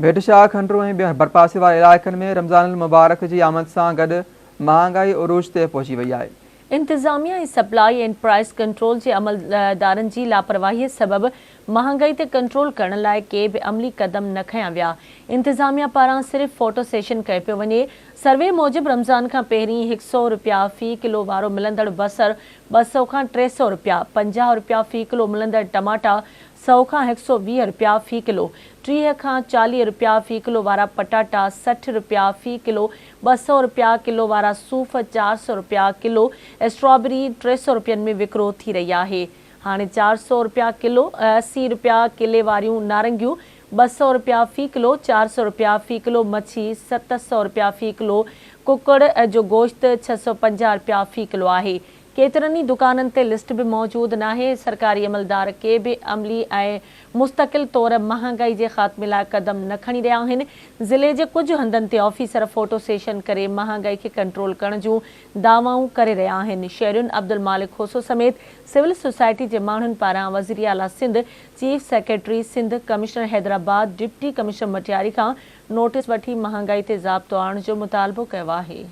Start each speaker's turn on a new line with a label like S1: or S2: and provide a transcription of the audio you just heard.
S1: भेटशाह खंडरू ऐं बरपासे वारे इलाइक़नि में रमज़ान मुबारक जी आमद सां गॾु महांगाई उरूज ते पहुची वई आहे।
S2: इंतज़ामिया ऐं सप्लाई एंड प्राइस कंट्रोल जे अमलदारनि जी लापरवाहीअ सबबि महांगाई ते कंट्रोल करण लाइ के बि अमली क़दम न खयां विया। इंतज़ामिया पारां सिर्फ़ फोटो सेशन कयो पियो वञे। सर्वे मूजिबि रमज़ान खां पहिरीं 100 रुपया फ़ी किलो वारो मिलंदड़ बसर 200 खां 300 रुपया, 50 रुपया फ़ी किलो मिलंदड़ टमाटा 100 खां 120 रुपया फ़ी किलो, 30 खां 40 रुपया फ़ी किलो वारा पटाटा 60 रुपया फ़ी किलो, 200 रुपया किलो वारा सूफ़ 400 रुपया किलो, स्ट्रॉबेरी 300 रुपयनि में विकिरो थी रही आहे। हाणे 400 रुपया किलो, 80 रुपया किले वारियूं नारंगियूं 200 रुपया फ़ी किलो, 400 रुपया फ़ी किलो मच्छी, 700 रुपया फ़ी किलो कुकड़ जो गोश्त 650 रुपया फ़ी किलो आहे। केतिरनि ई दुकाननि ते लिस्ट बि मौजूदु नाहे। सरकारी अमलदार के बि अमली ऐं मुस्तक़िल तौर महांगाई जे ख़ात्मे लाइ क़दम न खणी रहिया आहिनि। ज़िले जे कुझु हंधनि ते ऑफिसर फोटो सेशन करे महांगाई खे कंट्रोल करण जूं दावाऊं करे रहिया आहिनि। शहरुनि अब्दुल मालिक खोसो समेत सिविल सोसाइटी जे माण्हुनि पारां वज़ीर आला Sindh, chief secretary Sindh, commissioner Hyderabad, deputy commissioner Matiari खां नोटिस वठी महांगाई ते ज़ाब्तो आणण जो मुतालबो कयो आहे।